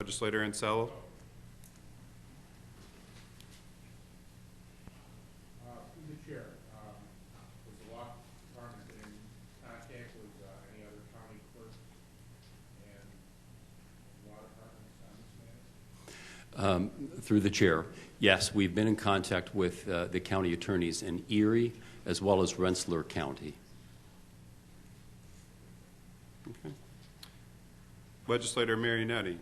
Legislator Ansel. Through the chair, was the law department in contact with any other county clerks and law departments on this matter? Through the chair, yes, we've been in contact with the county attorneys in Erie as well as Rensselaer County. Okay. Legislator Marionetti.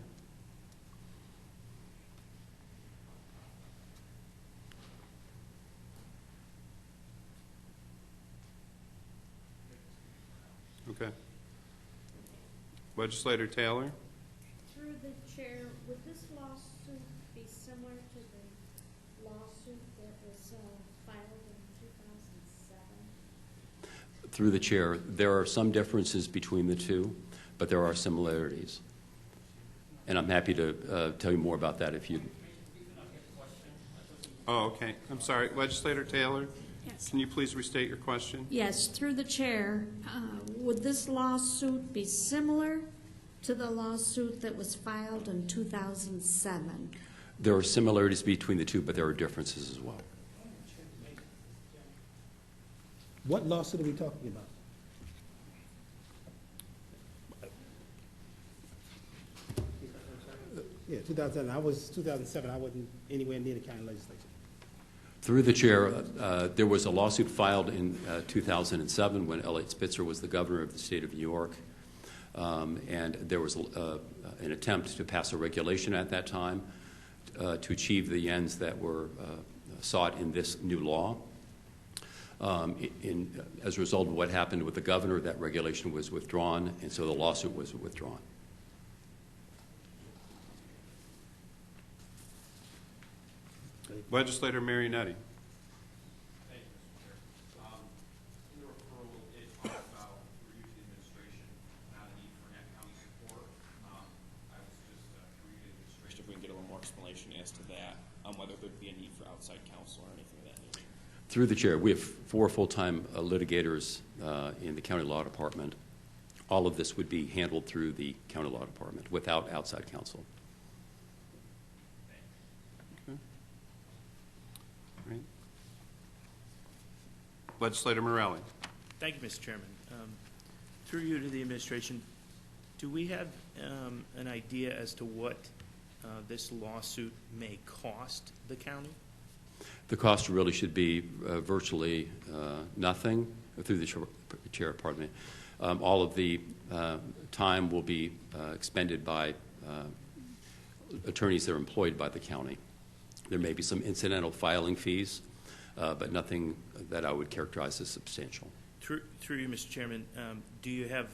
Okay. Legislator Taylor. Through the chair, would this lawsuit be similar to the lawsuit that was filed in 2007? Through the chair, there are some differences between the two, but there are similarities. And I'm happy to tell you more about that if you... Oh, okay. I'm sorry. Legislator Taylor, Yes. can you please restate your question? Yes, through the chair, would this lawsuit be similar to the lawsuit that was filed in 2007? There are similarities between the two, but there are differences as well. What lawsuit are we talking about? Yeah, 2007, I wasn't anywhere near the county legislature. Through the chair, there was a lawsuit filed in 2007 when Elliot Spitzer was the governor of the state of New York. And there was an attempt to pass a regulation at that time to achieve the ends that were sought in this new law. As a result of what happened with the governor, that regulation was withdrawn, and so the lawsuit was withdrawn. Legislator Marionetti. Thank you, Mr. Chair. In the referral, it talked about review to the administration, not a need for net county support. I was just reviewing the administration if we can get a little more explanation as to that, whether there'd be a need for outside counsel or anything of that nature. Through the chair, we have 4 full-time litigators in the county law department. All of this would be handled through the county law department without outside counsel. Okay. Right. Legislator Morelli. Thank you, Mr. Chairman. Through you to the administration, do we have an idea as to what this lawsuit may cost the county? The cost really should be virtually nothing. Through the chair, pardon me. All of the time will be expended by attorneys that are employed by the county. There may be some incidental filing fees, but nothing that I would characterize as substantial. Through you, Mr. Chairman, do you have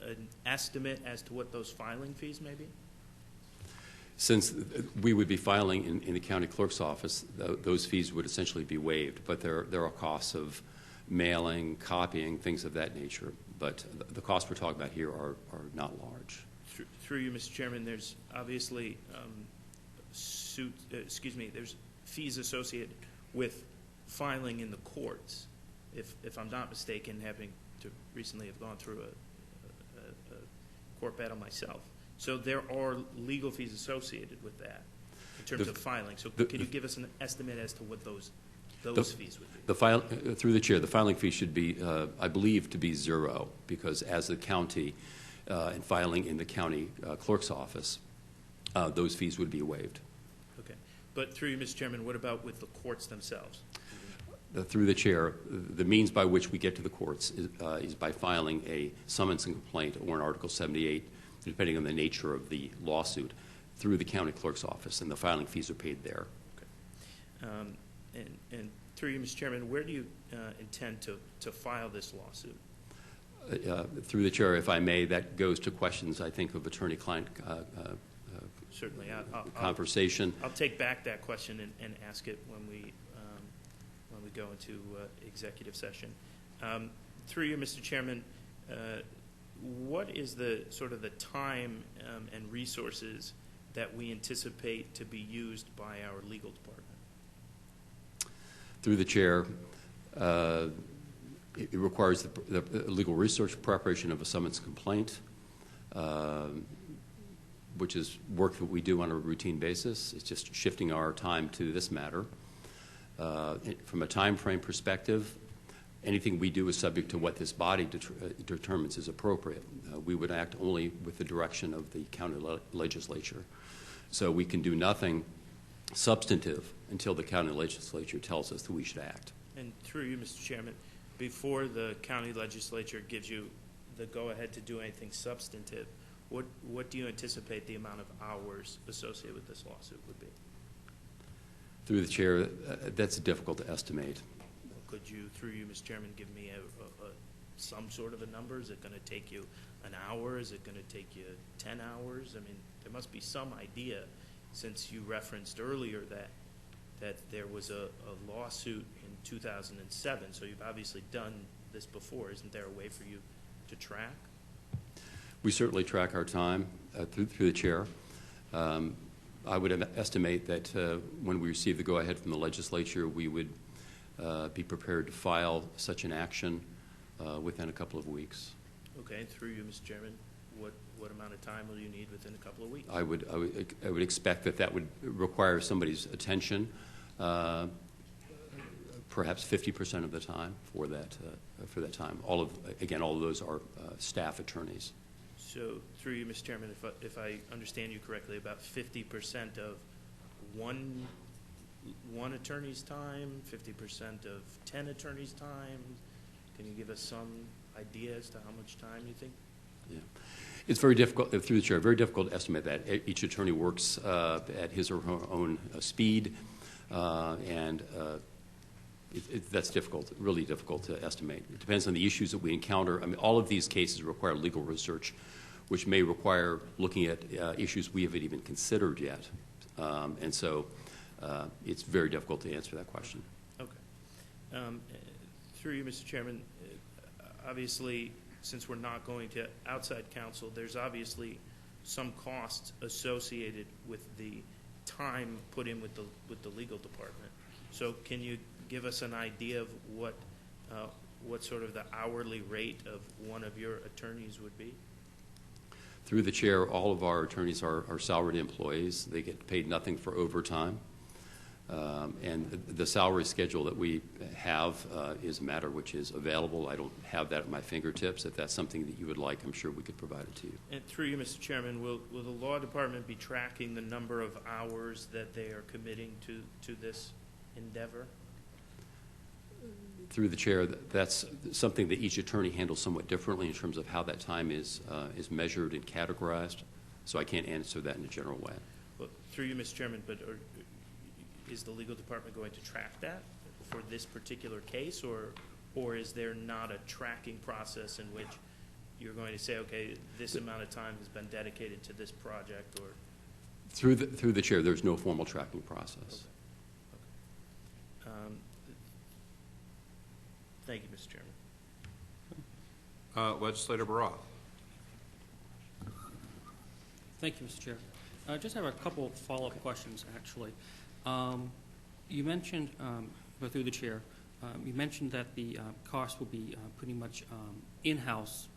an estimate as to what those filing fees may be? Since we would be filing in the county clerk's office, those fees would essentially be waived, but there are costs of mailing, copying, things of that nature. But the costs we're talking about here are not large. Through you, Mr. Chairman, there's obviously there's fees associated with filing in the courts. If I'm not mistaken, having to recently have gone through a court battle myself. So there are legal fees associated with that in terms of filing. So can you give us an estimate as to what those fees would be? Through the chair, the filing fee should be, I believe, to be 0, because as the county and filing in the county clerk's office, those fees would be waived. Okay. But through you, Mr. Chairman, what about with the courts themselves? Through the chair, the means by which we get to the courts is by filing a summons and complaint or an Article 78, depending on the nature of the lawsuit, through the county clerk's office, and the filing fees are paid there. Okay. And through you, Mr. Chairman, where do you intend to file this lawsuit? Through the chair, if I may, that goes to questions, I think, of attorney-client Certainly. conversation. I'll take back that question and ask it when we go into executive session. Through you, Mr. Chairman, what is the sort of the time and resources that we anticipate to be used by our legal department? Through the chair, it requires the legal research preparation of a summons complaint, which is work that we do on a routine basis. It's just shifting our time to this matter. From a time frame perspective, anything we do is subject to what this body determines is appropriate. We would act only with the direction of the county legislature. So we can do nothing substantive until the county legislature tells us that we should act. And through you, Mr. Chairman, before the county legislature gives you the go-ahead to do anything substantive, what do you anticipate the amount of hours associated with this lawsuit would be? Through the chair, that's difficult to estimate. Could you, through you, Mr. Chairman, give me some sort of a number? Is it going to take you an hour? Is it going to take you 10 hours? I mean, there must be some idea, since you referenced earlier that there was a lawsuit in 2007, so you've obviously done this before. Isn't there a way for you to track? We certainly track our time through the chair. I would estimate that when we receive the go-ahead from the legislature, we would be prepared to file such an action within a couple of weeks. Okay, through you, Mr. Chairman, what amount of time will you need within a couple of weeks? I would expect that would require somebody's attention, perhaps 50% of the time for that time. All of those are staff attorneys. So, through you, Mr. Chairman, if I understand you correctly, about 50% of one attorney's time, 50% of 10 attorneys' time. Can you give us some idea as to how much time you think? Yeah. It's very difficult, through the chair, very difficult to estimate that. Each attorney works at his or her own speed, and that's difficult, really difficult to estimate. It depends on the issues that we encounter. I mean, all of these cases require legal research, which may require looking at issues we haven't even considered yet. And so it's very difficult to answer that question. Okay. Through you, Mr. Chairman, obviously, since we're not going to outside counsel, there's obviously some costs associated with the time put in with the legal department. So can you give us an idea of what sort of the hourly rate of one of your attorneys would be? Through the chair, all of our attorneys are salaried employees. They get paid nothing for overtime. And the salary schedule that we have is a matter which is available. I don't have that at my fingertips. If that's something that you would like, I'm sure we could provide it to you. And through you, Mr. Chairman, will the law department be tracking the number of hours that they are committing to this endeavor? Through the chair, that's something that each attorney handles somewhat differently in terms of how that time is measured and categorized. So I can't answer that in a general way. Well, through you, Mr. Chairman, but is the legal department going to track that for this particular case, or is there not a tracking process in which you're going to say, okay, this amount of time has been dedicated to this project? Or through the chair, there's no formal tracking process. okay. Thank you, Mr. Chairman. Legislator Baroth. Thank you, Mr. Chair. I just have a couple follow-up questions, actually. You mentioned, through the chair, you mentioned that the cost will be pretty much in-house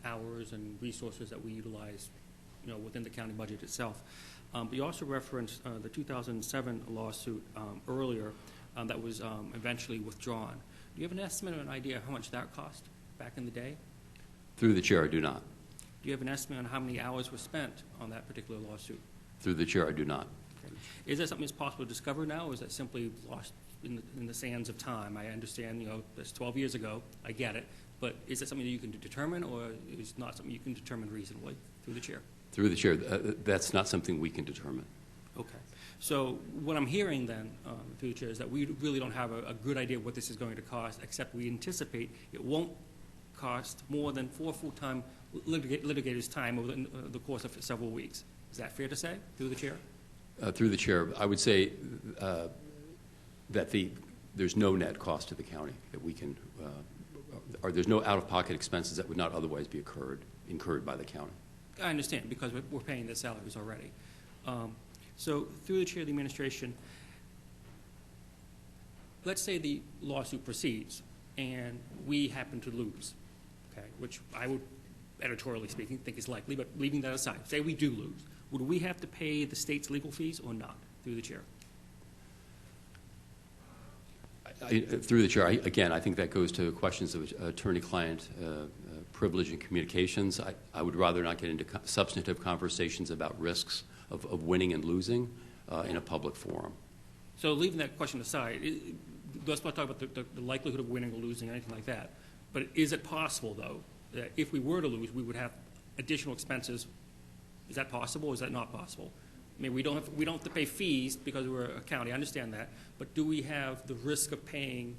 hours and resources that we utilize, within the county budget itself. But you also referenced the 2007 lawsuit earlier that was eventually withdrawn. Do you have an estimate or an idea of how much that cost back in the day? Through the chair, I do not. Do you have an estimate on how many hours were spent on that particular lawsuit? Through the chair, I do not. Okay. Is that something that's possible to discover now, or is that simply lost in the sands of time? I understand, that's 12 years ago. I get it. But is that something that you can determine, or is it not something you can determine reasonably through the chair? Through the chair, that's not something we can determine. Okay. So what I'm hearing then, through the chair, is that we really don't have a good idea of what this is going to cost, except we anticipate it won't cost more than 4 full-time litigators' time over the course of several weeks. Is that fair to say, through the chair? Through the chair, I would say that there's no net cost to the county that we can, or there's no out-of-pocket expenses that would not otherwise be incurred by the county. I understand, because we're paying their salaries already. So through the chair of the administration, let's say the lawsuit proceeds and we happen to lose, okay, which I would, editorially speaking, think is likely, but leaving that aside, say we do lose. would we have to pay the state's legal fees or not, through the chair? Through the chair, again, I think that goes to questions of attorney-client privilege and communications. I would rather not get into substantive conversations about risks of winning and losing in a public forum. So leaving that question aside, let's not talk about the likelihood of winning or losing, anything like that. But is it possible, though, that if we were to lose, we would have additional expenses? Is that possible or is that not possible? I mean, we don't have to pay fees because we're a county. I understand that. But do we have the risk of paying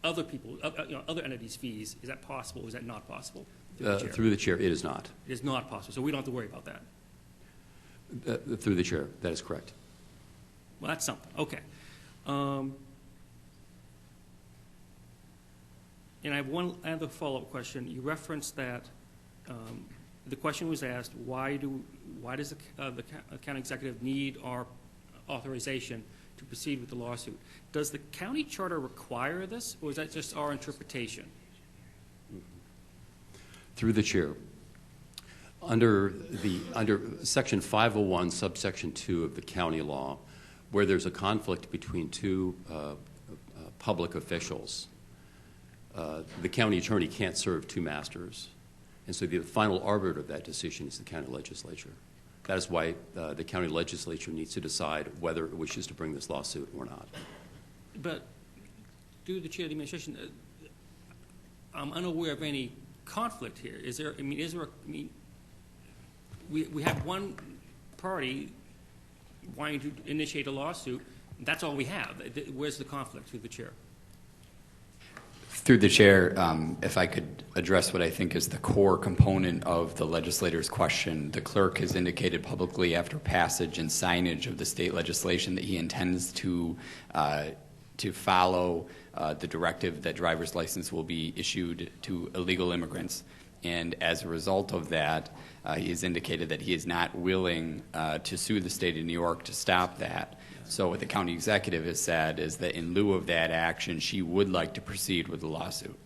other people, other entities' fees? Is that possible or is that not possible? Through the chair, it is not. It is not possible. So we don't have to worry about that. Through the chair, that is correct. Well, that's something. Okay. And I have one other follow-up question. You referenced that the question was asked, why does the county executive need our authorization to proceed with the lawsuit? Does the county charter require this, or is that just our interpretation? Through the chair, under Section 501, subsection 2 of the county law, where there's a conflict between two public officials, the county attorney can't serve two masters. And so the final arbiter of that decision is the county legislature. That is why the county legislature needs to decide whether it wishes to bring this lawsuit or not. But through the chair of the administration, I'm unaware of any conflict here. We have one party wanting to initiate a lawsuit. That's all we have. Where's the conflict through the chair? Through the chair, if I could address what I think is the core component of the legislator's question, the clerk has indicated publicly after passage and signage of the state legislation that he intends to follow the directive that driver's license will be issued to illegal immigrants. And as a result of that, he has indicated that he is not willing to sue the state of New York to stop that. So what the county executive has said is that in lieu of that action, she would like to proceed with the lawsuit.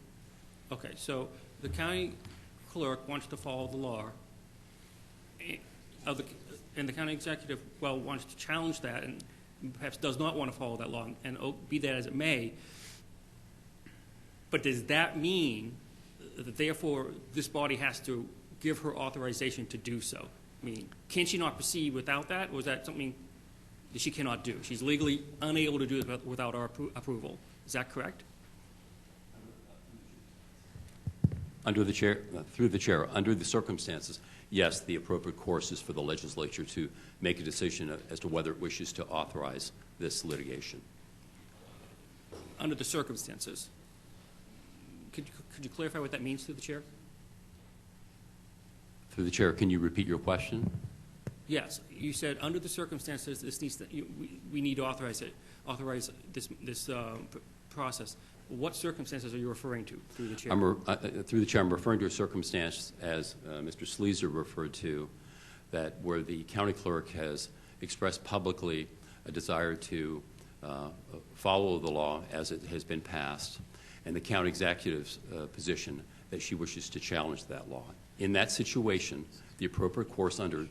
Okay, so the county clerk wants to follow the law, and the county executive, wants to challenge that and perhaps does not want to follow that law, and be that as it may. But does that mean that therefore this body has to give her authorization to do so? I mean, can she not proceed without that, or is that something that she cannot do? She's legally unable to do it without our approval. Is that correct? Through the chair, under the circumstances, yes, the appropriate course is for the legislature to make a decision as to whether it wishes to authorize this litigation. Under the circumstances. Could you clarify what that means through the chair? Through the chair, can you repeat your question? Yes, you said under the circumstances, we need to authorize this process. What circumstances are you referring to through the chair? Through the chair, I'm referring to a circumstance, as Mr. Sleezer referred to, that where the county clerk has expressed publicly a desire to follow the law as it has been passed, and the county executive's position that she wishes to challenge that law. In that situation, the appropriate course under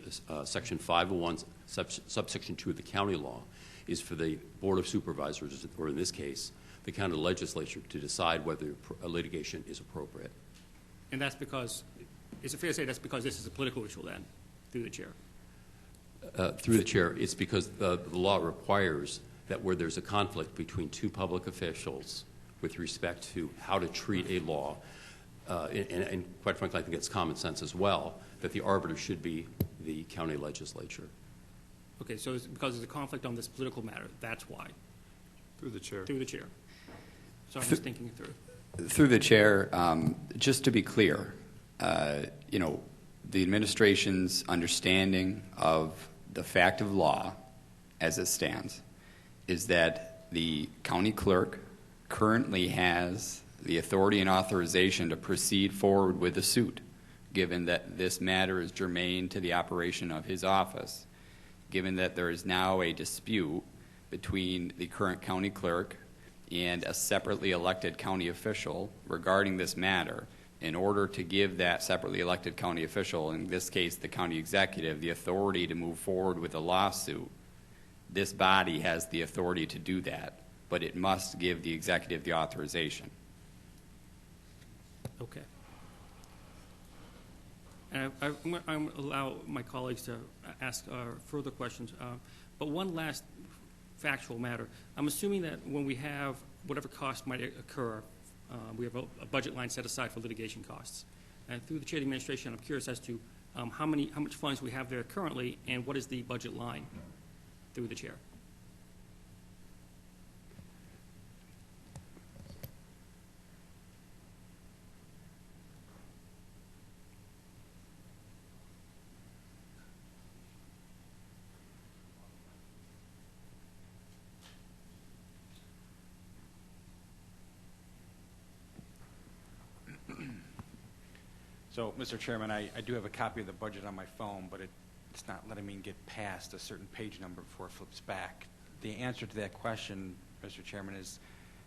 Section 501, subsection 2 of the county law, is for the Board of Supervisors, or in this case, the county legislature, to decide whether a litigation is appropriate. And that's because, is it fair to say that's because this is a political issue then, through the chair? Through the chair, it's because the law requires that where there's a conflict between two public officials with respect to how to treat a law, and quite frankly, I think it's common sense as well, that the arbiter should be the county legislature. Okay, so it's because there's a conflict on this political matter. That's why. Through the chair. Through the chair. So I'm just thinking it through. Through the chair, just to be clear, the administration's understanding of the fact of law as it stands is that the county clerk currently has the authority and authorization to proceed forward with the suit, given that this matter is germane to the operation of his office, given that there is now a dispute between the current county clerk and a separately elected county official regarding this matter, in order to give that separately elected county official, in this case the county executive, the authority to move forward with a lawsuit, this body has the authority to do that, but it must give the executive the authorization. Okay. And I'm going to allow my colleagues to ask further questions. But one last factual matter. I'm assuming that when we have whatever cost might occur, we have a budget line set aside for litigation costs. And through the Chair of the Administration, I'm curious as to how much funds we have there currently, and what is the budget line through the Chair. So, Mr. Chairman, I do have a copy of the budget on my phone, but it's not letting me get past a certain page number before it flips back. The answer to that question, Mr. Chairman, is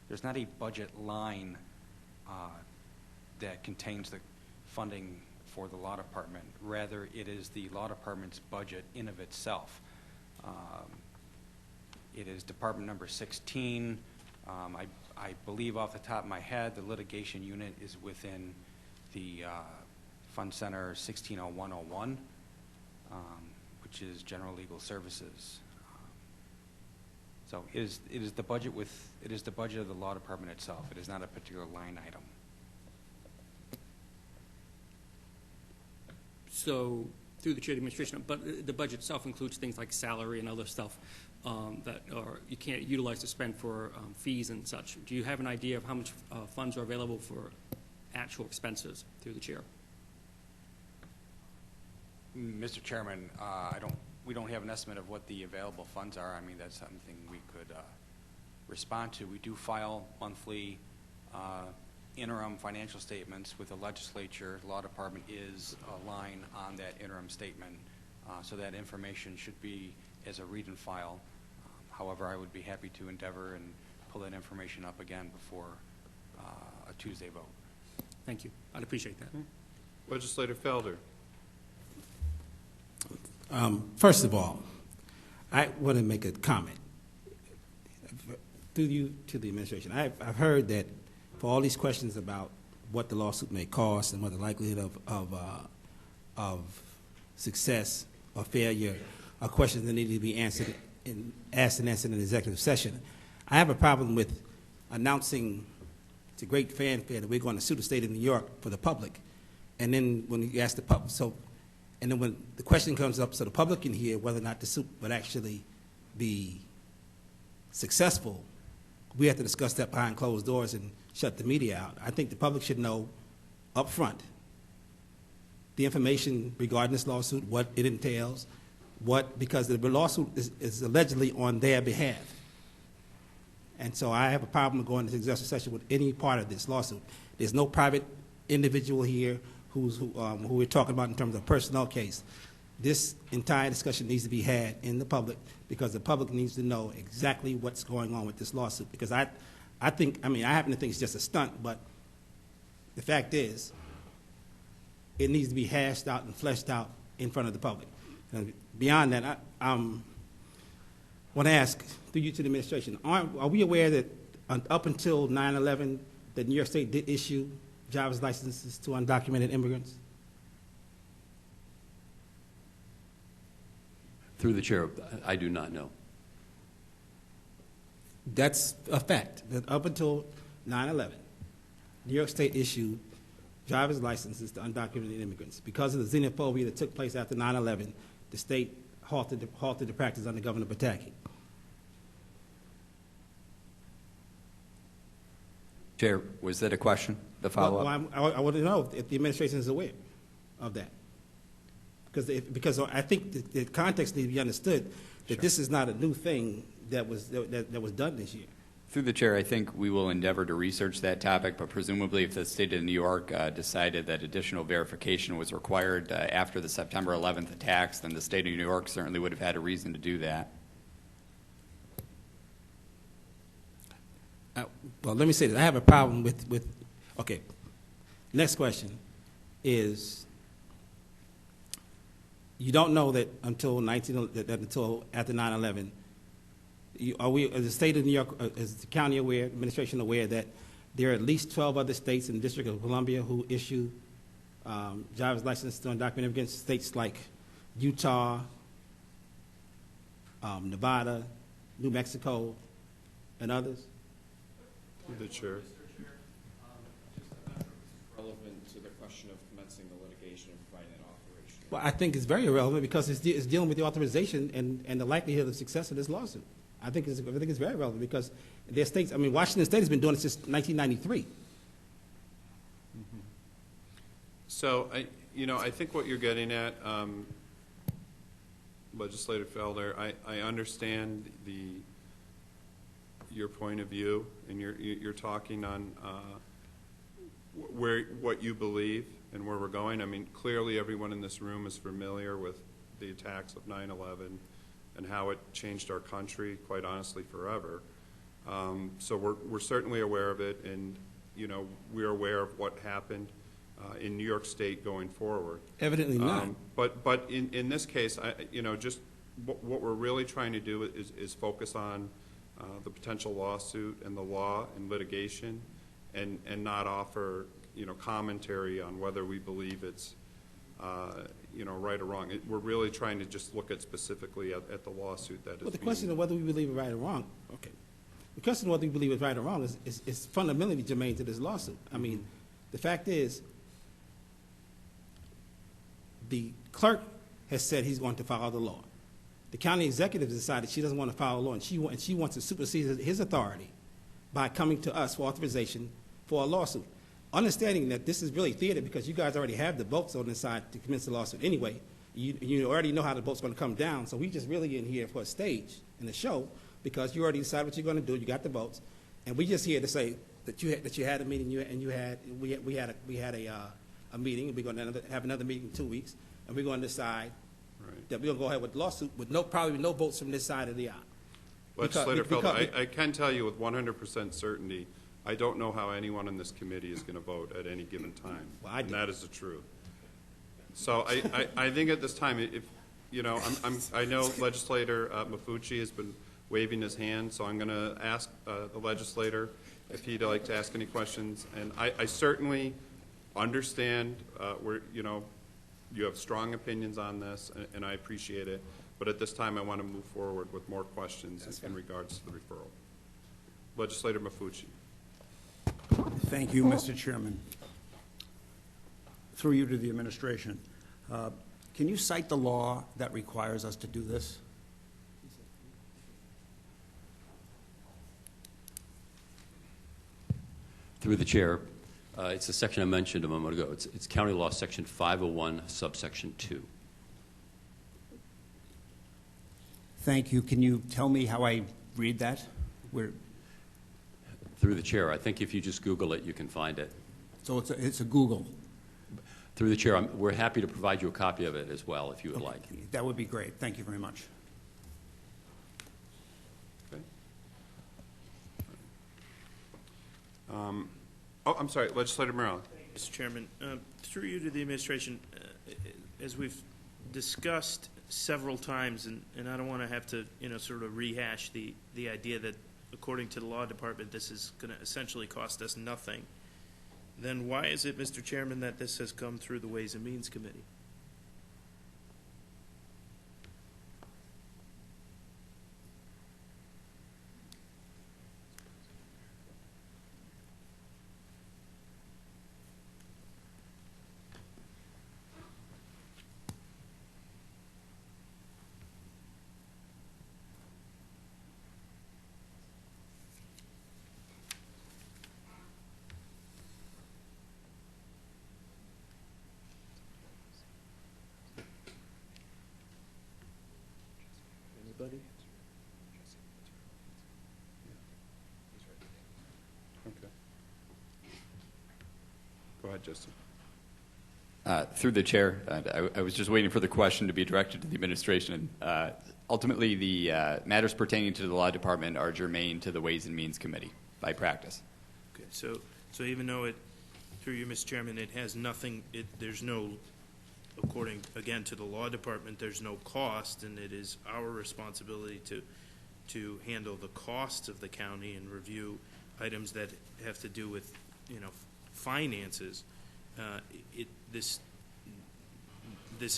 there's not a budget line that contains the funding for the law department. Rather, it is the law department's budget in of itself. It is department number 16. I believe off the top of my head, the litigation unit is within the Fund Center 160101, which is General Legal Services. So it is the budget of the law department itself. It is not a particular line item. So through the Chair of the Administration, but the budget itself includes things like salary and other stuff that you can't utilize to spend for fees and such. Do you have an idea of how much funds are available for actual expenses through the Chair? Mr. Chairman, we don't have an estimate of what the available funds are. I mean, that's something we could respond to. We do file monthly interim financial statements with the Legislature. The Law Department is a line on that interim statement, so that information should be as a read and file. However, I would be happy to endeavor and pull that information up again before a Tuesday vote. Thank you. I'd appreciate that. Legislator Felder. First of all, I want to make a comment through you to the administration. I've heard that for all these questions about what the lawsuit may cost and what the likelihood of success or failure are questions that need to be answered and answered in an executive session. I have a problem with announcing to great fanfare that we're going to sue the state of New York for the public, and then when you ask the public, and then when the question comes up so the public can hear whether or not the suit would actually be successful, we have to discuss that behind closed doors and shut the media out. I think the public should know up front the information regarding this lawsuit, what it entails, because the lawsuit is allegedly on their behalf. And so I have a problem going into executive session with any part of this lawsuit. There's no private individual here who we're talking about in terms of a personnel case. This entire discussion needs to be had in the public because the public needs to know exactly what's going on with this lawsuit. Because I happen to think it's just a stunt, but the fact is, it needs to be hashed out and fleshed out in front of the public. And beyond that, I want to ask, through you to the administration, are we aware that up until 9/11, that New York State did issue driver's licenses to undocumented immigrants? Through the Chair, I do not know. That's a fact, that up until 9/11, New York State issued driver's licenses to undocumented immigrants. Because of the xenophobia that took place after 9/11, the state halted the practice under Governor Pataki. Chair, was that a question, the follow-up? Well, I want to know if the administration is aware of that. Because I think the context needs to be understood that Sure. this is not a new thing that was done this year. Through the Chair, I think we will endeavor to research that topic, but presumably if the state of New York decided that additional verification was required after the September 11th attacks, then the state of New York certainly would have had a reason to do that. Well, let me say this. I have a problem with okay, Next question is, you don't know that until until after 9/11, are we, as the state of New York, is the county aware, administration aware that there are at least 12 other states in the District of Columbia who issue driver's license to undocumented immigrants, states like Utah, Nevada, New Mexico, and others? The chair. Relevant to the question of commencing the litigation and providing an authorization. Well, I think it's very irrelevant because it's dealing with the authorization and the likelihood of success of this lawsuit. I think it's very relevant because there are states, I mean, Washington State has been doing it since 1993. So, I think what you're getting at, Legislator Felder, I understand your point of view, and you're talking on what you believe and where we're going. I mean, clearly everyone in this room is familiar with the attacks of 9/11 and how it changed our country, quite honestly, forever. So we're certainly aware of it, and we're aware of what happened in New York State going forward. Evidently not. But in this case, just what we're really trying to do is focus on the potential lawsuit and the law and litigation, and not offer commentary on whether we believe it's right or wrong. We're really trying to just look at specifically at the lawsuit that is. Well, the question of whether we believe it right or wrong, okay. The question of whether we believe it's right or wrong is fundamentally germane to this lawsuit. I mean, the fact is, the clerk has said he's going to follow the law. The county executive has decided she doesn't want to follow the law, and she wants to supersede his authority by coming to us for authorization for a lawsuit. Understanding that this is really theater because you guys already have the votes on this side to commence the lawsuit anyway. You already know how the vote's going to come down, so we just really in here for a stage and a show because you already decided what you're going to do. You got the votes, and we just here to say that you had a meeting we had a meeting. We're going to have another meeting in 2 weeks, and we're going to decide that we're going to go ahead with the lawsuit with probably no votes from this side of the aisle. Legislator Felder, I can tell you with 100% certainty, I don't know how anyone in this committee is going to vote at any given time. Well, I do. And that is the truth. So I think at this time, if I know Legislator Mafucci has been waving his hand, so I'm going to ask the legislator if he'd like to ask any questions. And I certainly understand where you have strong opinions on this, and I appreciate it. But at this time, I want to move forward with more questions in regards to the referral. Legislator Mafucci. Thank you, Mr. Chairman. Through you to the administration. Can you cite the law that requires us to do this? Through the chair, it's the section I mentioned a moment ago. It's County Law Section 501, subsection 2. Thank you. Can you tell me how I read that? Through the chair, I think if you just Google it, you can find it. So it's a Google. Through the chair, we're happy to provide you a copy of it as well, if you would like. That would be great. Thank you very much. Okay. I'm sorry, Legislator Morales. Mr. Chairman, through you to the administration, as we've discussed several times, and I don't want to have to, sort of rehash the idea that according to the law department, this is going to essentially cost us nothing, then why is it, Mr. Chairman, that this has come through the Ways and Means Committee? Anybody? Okay. Go ahead, Justin. Through the chair, I was just waiting for the question to be directed to the administration. Ultimately, the matters pertaining to the law department are germane to the Ways and Means Committee by practice. Okay, so even though it, Through you, Mr. Chairman, it has nothing, there's no, according, again, to the law department, there's no cost, and it is our responsibility to handle the costs of the county and review items that have to do with, finances. This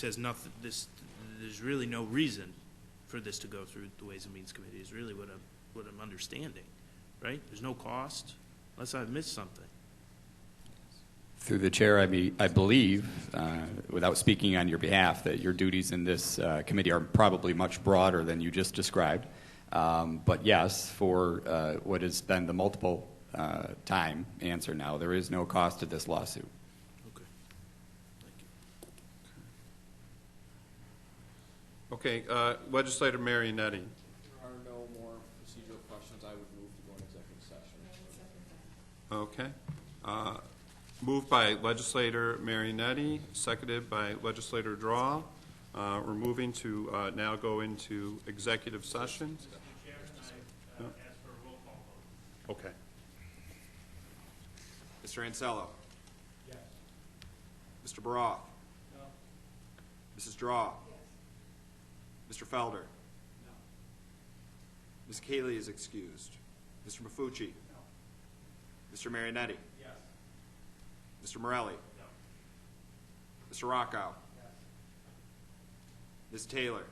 has nothing, there's really no reason for this to go through the Ways and Means Committee, is really what I'm understanding, right? There's no cost, unless I've missed something. Through the chair, I believe, without speaking on your behalf, that your duties in this committee are probably much broader than you just described. But yes, for what has been the multiple time answer now, there is no cost to this lawsuit. Okay. Thank you. Okay, Legislator Marionetti. If there are no more procedural questions, I would move to go into executive session. Okay. Moved by Legislator Marionetti, seconded by Legislator Draw. We're moving to now go into executive session. Mr. Chairman, I ask for a roll call vote. Okay. Mr. Ansello? Yes. Mr. Baroff? No. Mrs. Draw? Mr. Felder? No. Ms. Cayley is excused. Mr. Mafucci? No. Mr. Marionetti? Yes. Mr. Morelli? No. Mr. Rockow? Yes. Ms. Taylor?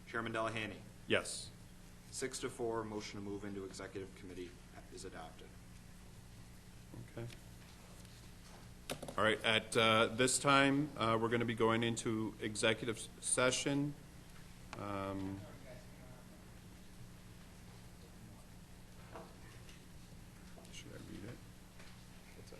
Chairman Delahany? Yes. 6-4, motion to move into executive committee is adopted. Okay. All right, at this time, we're going to be going into executive session. Should I read it? What's that?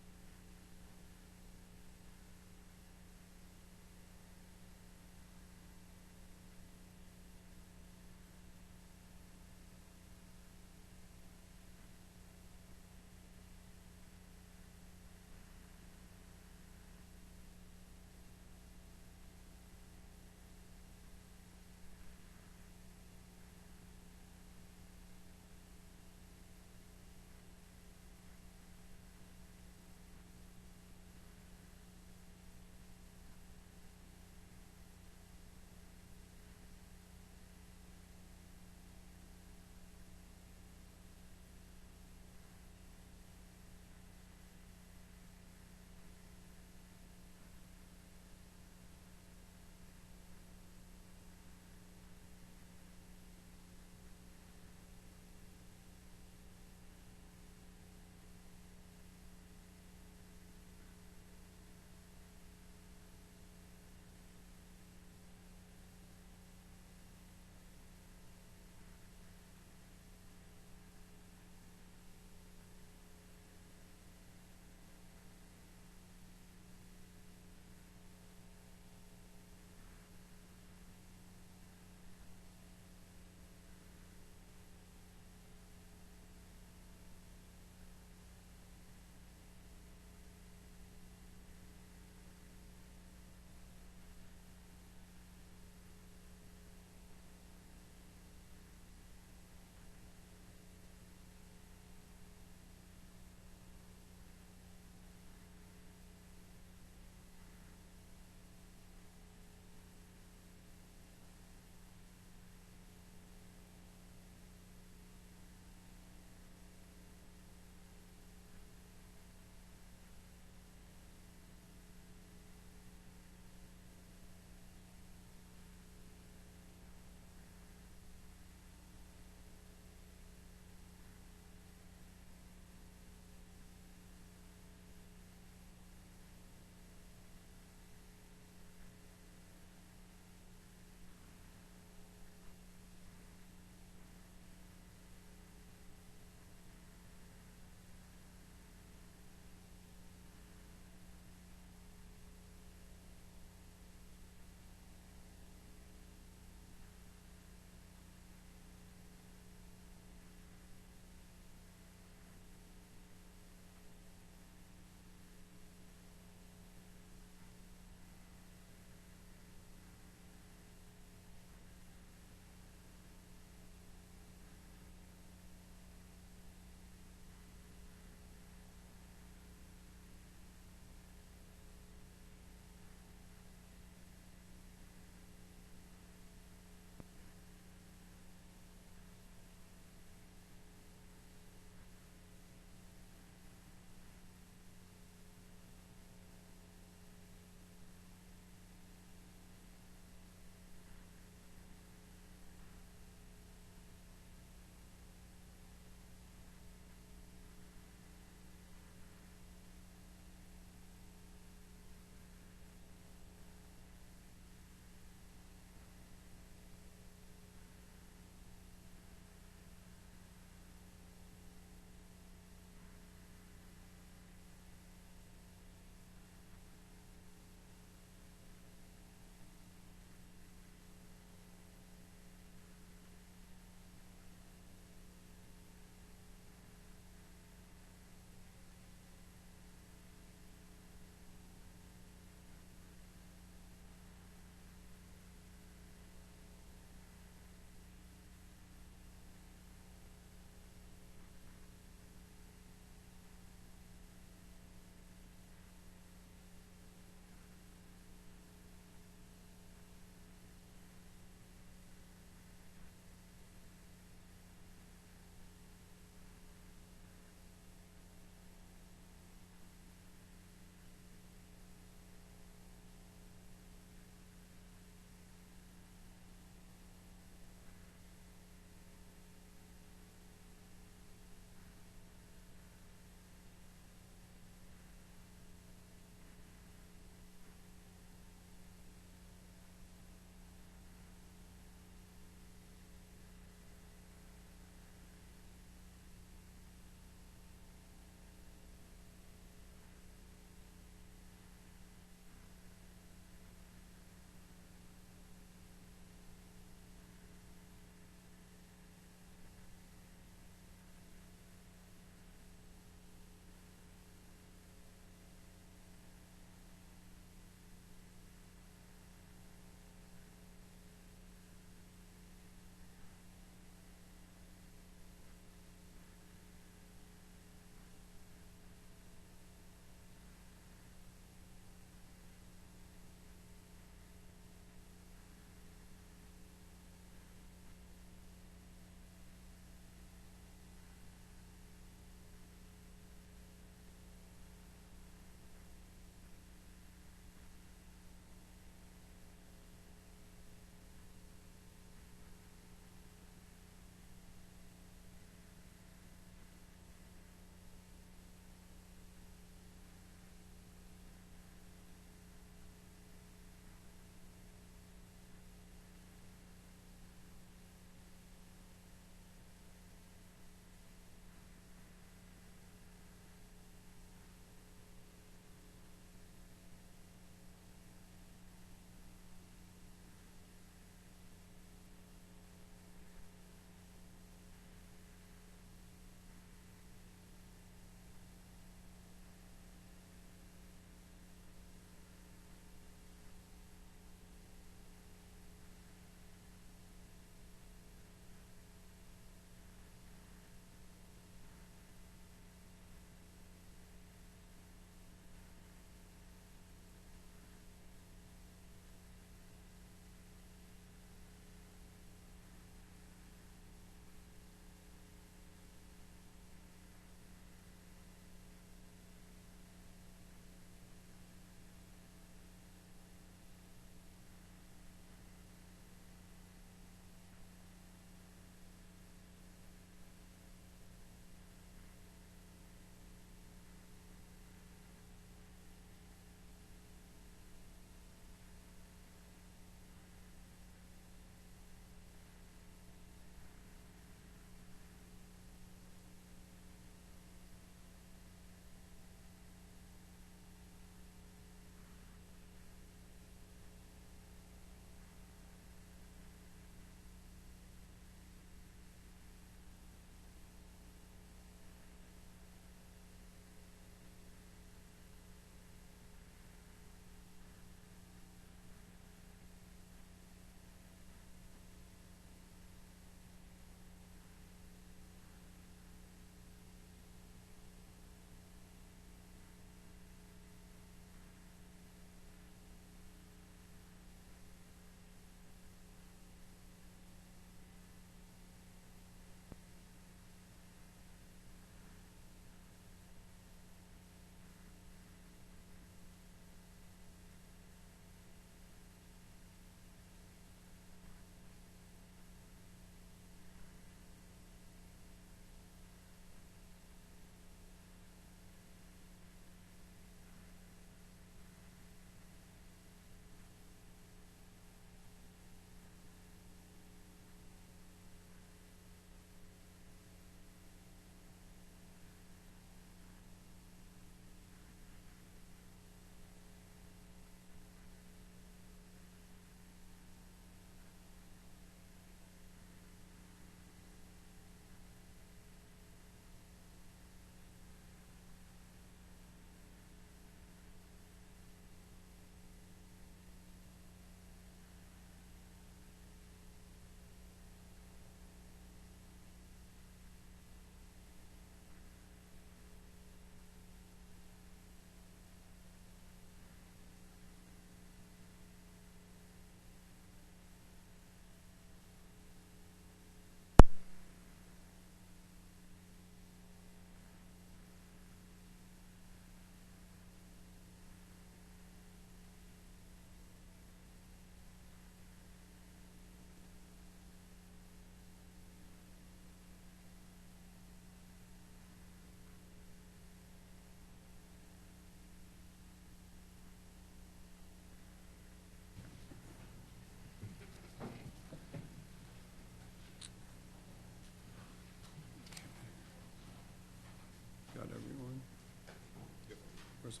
Where's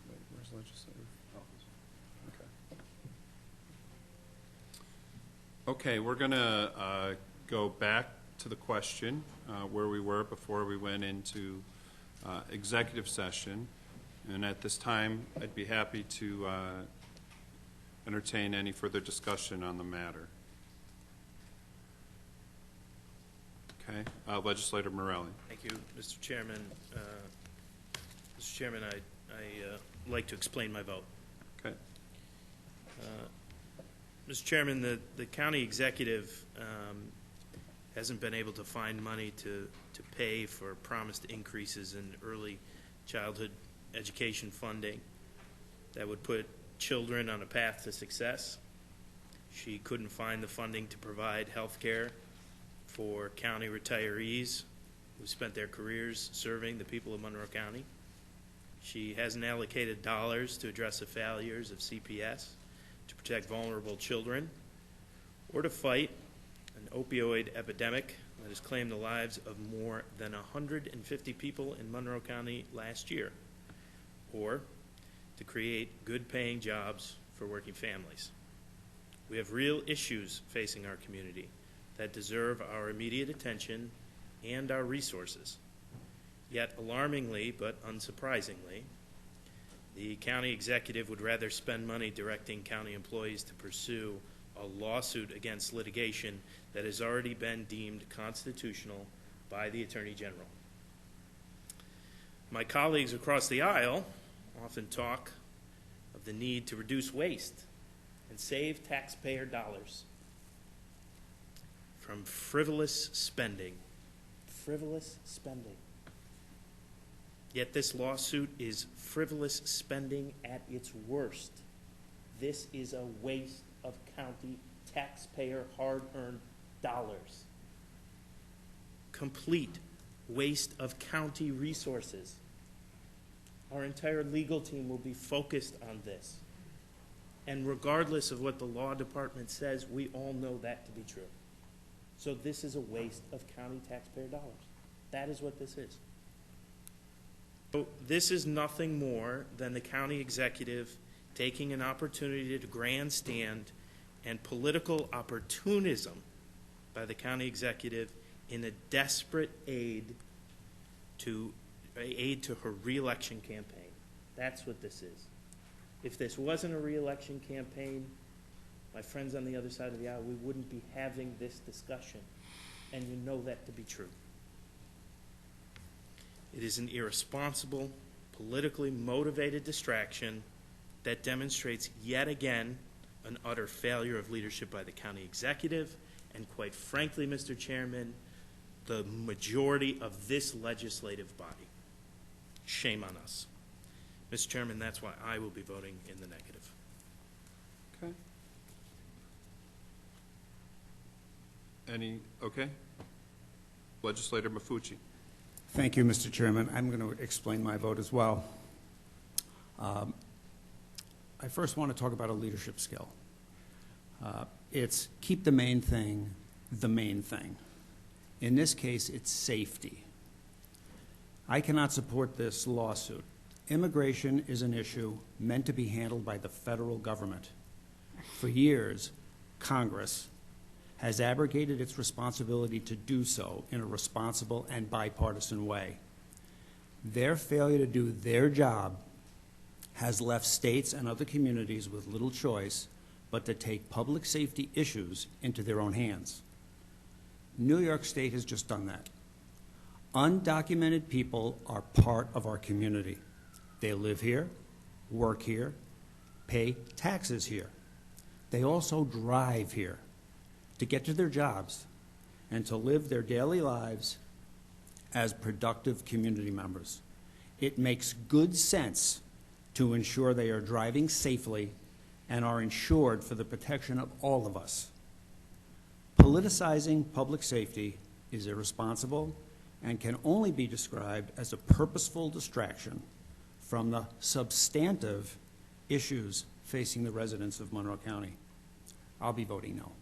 legislator? Okay, we're going to go back to the question where we were before we went into executive session. And at this time, I'd be happy to entertain any further discussion on the matter. Okay, Legislator Morelli. Thank you, Mr. Chairman. Mr. Chairman, I like to explain my vote. Okay. Mr. Chairman, the county executive hasn't been able to find money to pay for promised increases in early childhood education funding that would put children on a path to success. She couldn't find the funding to provide health care for county retirees who spent their careers serving the people of Monroe County. She hasn't allocated dollars to address the failures of CPS to protect vulnerable children, or to fight an opioid epidemic that has claimed the lives of more than 150 people in Monroe County last year, or to create good-paying jobs for working families. We have real issues facing our community that deserve our immediate attention and our resources. Yet, alarmingly but unsurprisingly, the county executive would rather spend money directing county employees to pursue a lawsuit against litigation that has already been deemed constitutional by the Attorney General. My colleagues across the aisle often talk of the need to reduce waste and save taxpayer dollars from frivolous spending. Frivolous spending. Yet this lawsuit is frivolous spending at its worst. This is a waste of county taxpayer hard-earned dollars. Complete waste of county resources. Our entire legal team will be focused on this. And regardless of what the law department says, we all know that to be true. So this is a waste of county taxpayer dollars. That is what this is. So this is nothing more than the county executive taking an opportunity to grandstand and political opportunism by the county executive in a desperate aid to her re-election campaign. That's what this is. If this wasn't a re-election campaign, my friends on the other side of the aisle, we wouldn't be having this discussion. And you know that to be true. It is an irresponsible, politically motivated distraction that demonstrates yet again an utter failure of leadership by the county executive and, quite frankly, Mr. Chairman, the majority of this legislative body. Shame on us. Mr. Chairman, that's why I will be voting in the negative. Okay. Okay. Legislator Mafucci. Thank you, Mr. Chairman. I'm going to explain my vote as well. I first want to talk about a leadership skill. It's keep the main thing the main thing. In this case, it's safety. I cannot support this lawsuit. Immigration is an issue meant to be handled by the federal government. For years, Congress has abrogated its responsibility to do so in a responsible and bipartisan way. Their failure to do their job has left states and other communities with little choice but to take public safety issues into their own hands. New York State has just done that. Undocumented people are part of our community. They live here, work here, pay taxes here. They also drive here to get to their jobs and to live their daily lives as productive community members. It makes good sense to ensure they are driving safely and are insured for the protection of all of us. Politicizing public safety is irresponsible and can only be described as a purposeful distraction from the substantive issues facing the residents of Monroe County. I'll be voting no.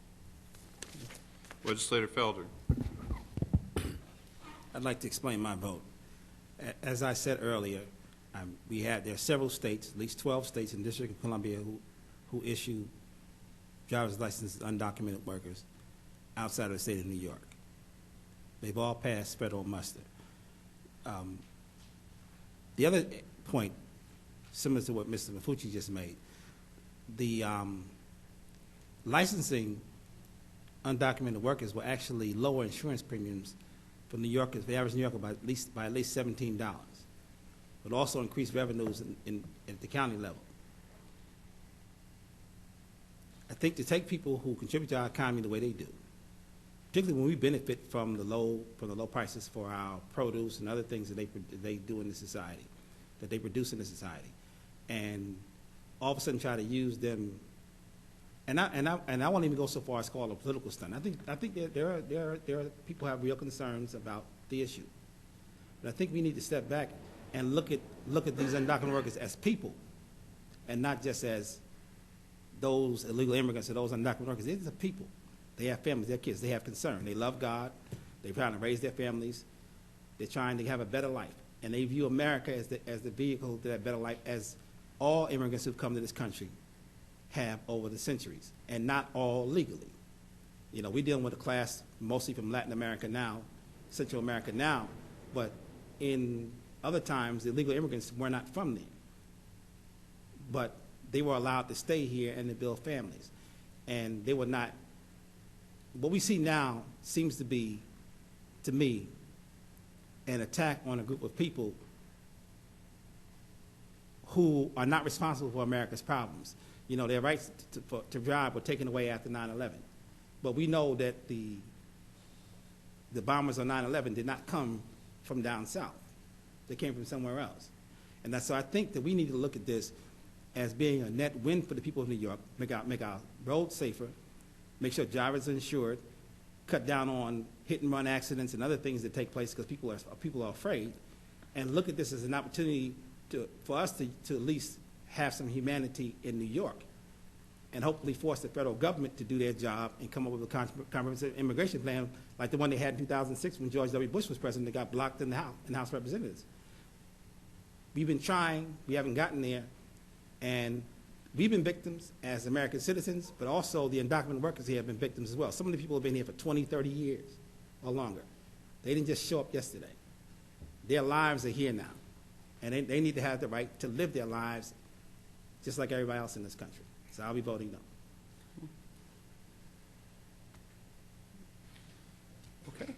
Legislator Felder. I'd like to explain my vote. As I said earlier, There are several states, at least 12 states in the District of Columbia who issue driver's licenses to undocumented workers outside of the state of New York. They've all passed federal muster. The other point, similar to what Mr. Mafucci just made, the licensing undocumented workers will actually lower insurance premiums for New Yorkers, the average New Yorker, by at least $17. But also increase revenues at the county level. I think to take people who contribute to our economy the way they do, particularly when we benefit from the low prices for our produce and other things that they do in the society, that they produce in the society, and all of a sudden try to use them. And I won't even go so far as call it a political stunt. I think that there are people who have real concerns about the issue, but I think we need to step back and look at these undocumented workers as people, and not just as those illegal immigrants or those undocumented workers. These are people. They have families, they have kids, they have concern. They love God. They're trying to raise their families. They're trying to have a better life, and they view America as the vehicle to that better life, as all immigrants who've come to this country have over the centuries, and not all legally. You know, we're dealing with a class mostly from Latin America now, Central America now, but in other times, the illegal immigrants were not from there. But they were allowed to stay here and to build families. And they were not, what we see now seems to be, to me, an attack on a group of people who are not responsible for America's problems. You know, their rights to drive were taken away after 9/11. But we know that the bombers on 9/11 did not come from down south. They came from somewhere else. And so I think that we need to look at this as being a net win for the people of New York, make our roads safer, make sure drivers are insured, cut down on hit-and-run accidents and other things that take place because people are afraid, and look at this as an opportunity for us to at least have some humanity in New York, and hopefully force the federal government to do their job and come up with a comprehensive immigration plan like the one they had in 2006 when George W. Bush was president that got blocked in the House of Representatives. We've been trying, we haven't gotten there, and we've been victims as American citizens, but also the undocumented workers here have been victims as well. Some of the people have been here for 20, 30 years or longer. They didn't just show up yesterday. Their lives are here now, and they need to have the right to live their lives just like everybody else in this country. So I'll be voting no. Okay.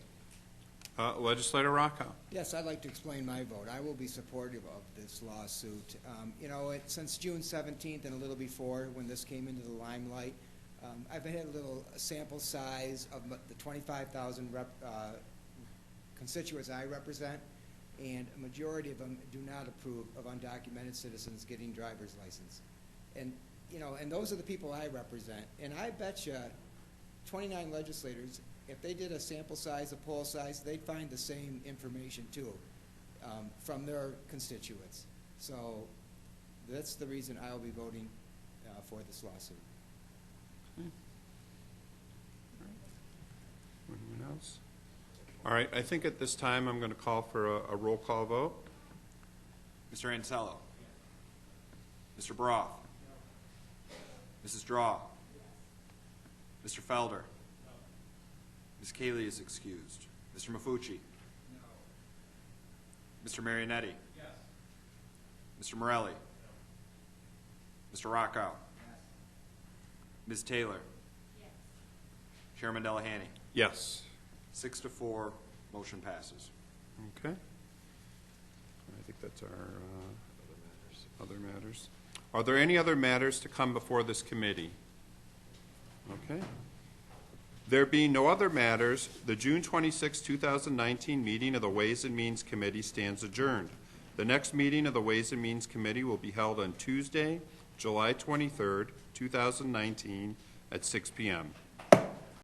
Legislator Rockow. Yes, I'd like to explain my vote. I will be supportive of this lawsuit. You know, since June 17th and a little before when this came into the limelight, I've had a little sample size of the 25,000 constituents I represent, and a majority of them do not approve of undocumented citizens getting driver's license. And, you know, and those are the people I represent. And I bet you 29 legislators, if they did a sample size, a poll size, they'd find the same information too from their constituents. So that's the reason I'll be voting for this lawsuit. Anyone else? All right, I think at this time I'm going to call for a roll call vote. Mr. Ansello. Mr. Broth. Mrs. Draw. Mr. Felder. Ms. Cayley is excused. Mr. Mafucci. Mr. Marionetti. Mr. Morelli. Mr. Rockow. Ms. Taylor. Chairman Delahanty. Yes. 6-4, motion passes. Okay. I think that's our other matters. Are there any other matters to come before this committee? Okay. There being no other matters, the June 26, 2019 meeting of the Ways and Means Committee stands adjourned. The next meeting of the Ways and Means Committee will be held on Tuesday, July 23, 2019 at 6 p.m.